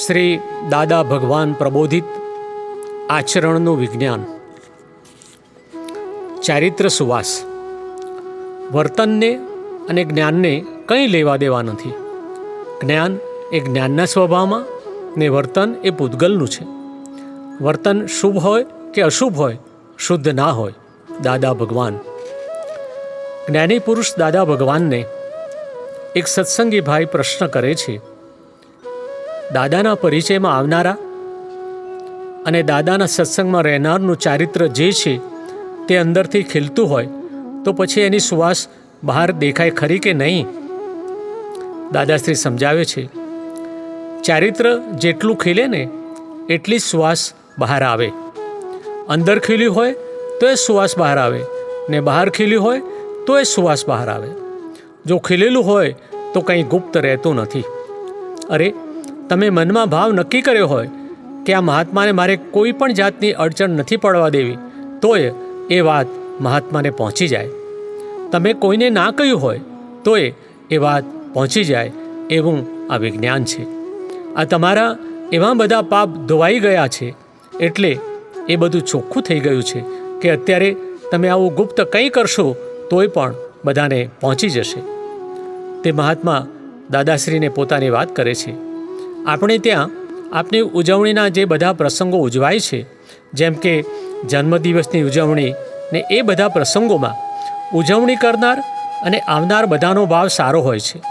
શ્રી દાદા ભગવાન પ્રબોધિત આચરણનું વિજ્ઞાન. ચારિત્ર સુવાસ. વર્તનને અને જ્ઞાનને કંઈ લેવા દેવા નથી. જ્ઞાન એ જ્ઞાનના સ્વભાવમાં ને વર્તન એ પૂતગલનું છે. વર્તન શુભ હોય કે અશુભ હોય, શુદ્ધ ના હોય. દાદા ભગવાન. જ્ઞાની પુરુષ દાદા ભગવાનને એક સત્સંગી ભાઈ પ્રશ્ન કરે છે, દાદાના પરિચયમાં આવનારા અને દાદાના સત્સંગમાં રહેનારનું ચારિત્ર જે છે તે અંદરથી ખીલતું હોય તો પછી એની સુવાસ બહાર દેખાય ખરી કે નહીં? દાદાશ્રી સમજાવે છે, ચારિત્ર જેટલું ખીલે ને એટલી જ સુવાસ બહાર આવે. અંદર ખીલ્યું હોય તો એ સુવાસ બહાર આવે ને બહાર ખીલ્યું હોય તો એ સુવાસ બહાર આવે. જો ખીલેલું હોય તો કંઈ ગુપ્ત રહેતું નથી. અરે, તમે મનમાં ભાવ નક્કી કર્યો હોય કે આ મહાત્માને મારે કોઈ પણ જાતની અડચણ નથી પડવા દેવી, તોય એ વાત મહાત્માને પહોંચી જાય. તમે કોઈને ના કહ્યું હોય તોય એ વાત પહોંચી જાય એવું આ વિજ્ઞાન છે. આ તમારા એવા બધા પાપ ધોવાઈ ગયા છે એટલે એ બધું ચોખ્ખું થઈ ગયું છે કે અત્યારે તમે આવું ગુપ્ત કંઈ કરશો તોય પણ બધાને પહોંચી જશે. તે મહાત્મા દાદાશ્રીને પોતાની વાત કરે છે. આપણે ત્યાં આપની ઉજવણીના જે બધા પ્રસંગો ઉજવાય છે, જેમ કે જન્મદિવસની ઉજવણી ને એ બધા પ્રસંગોમાં ઉજવણી કરનાર અને આવનાર બધાનો ભાવ સારો હોય છે,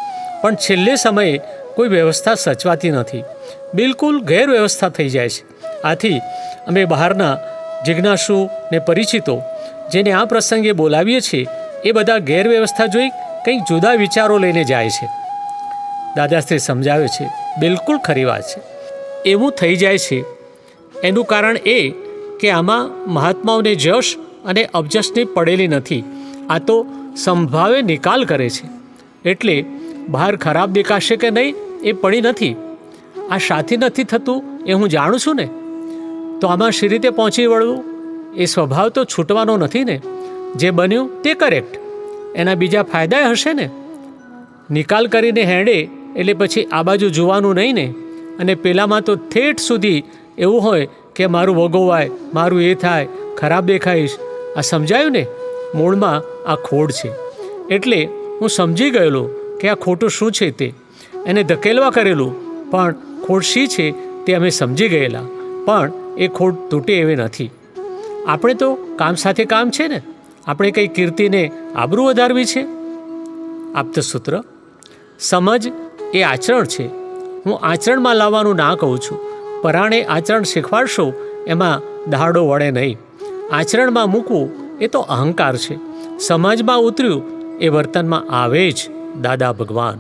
પણ છેલ્લે સમયે કોઈ વ્યવસ્થા સચવાતી નથી. બિલકુલ ગેરવ્યવસ્થા થઈ જાય છે. આથી અમે બહારના જિજ્ઞાસુ ને પરિચિતો જેને આ પ્રસંગે બોલાવીએ છીએ એ બધા ગેરવ્યવસ્થા જોઈ કંઈક જુદા વિચારો લઈને જાય છે. દાદાશ્રી સમજાવે છે, બિલકુલ ખરી વાત છે. એવું થઈ જાય છે એનું કારણ એ કે આમાં મહાત્માઓને જશ અને અબજશની પડેલી નથી. આ તો સંભાવે નિકાલ કરે છે. એટલે બહાર ખરાબ દેખાશે કે નહીં એ પડી નથી. આ શાથી નથી થતું એ હું જાણું છું ને, તો આમાં શી રીતે પહોંચી વળવું? એ સ્વભાવ તો છૂટવાનો નથી ને. જે બન્યું તે કરેક્ટ, એના બીજા ફાયદા હશે ને. નિકાલ કરીને હેડે એટલે પછી આ બાજુ જોવાનું નહીં ને. અને પેલામાં તો ઠેઠ સુધી એવું હોય કે મારું વગોવાય, મારું એ થાય, ખરાબ દેખાઈશ. આ સમજાયું ને? મૂળમાં આ ખોડ છે. એટલે હું સમજી ગયેલો કે આ ખોટું શું છે તે એને ધકેલવા કરેલું, પણ ખોટ શી છે તે અમે સમજી ગયેલા, પણ એ ખોટ તૂટે એવી નથી. આપણે તો કામ સાથે કામ છે ને. આપણે કંઈ કીર્તિને આબરૂ વધારવી છે? આપ્તસૂત્ર. સમજ એ આચરણ છે. હું આચરણમાં લાવવાનું ના કહું છું. પરાણે આચરણ શીખવાડશો એમાં દહાડો વળે નહીં. આચરણમાં મૂકવું એ તો અહંકાર છે. સમાજમાં ઉતર્યું એ વર્તનમાં આવે જ. દાદા ભગવાન.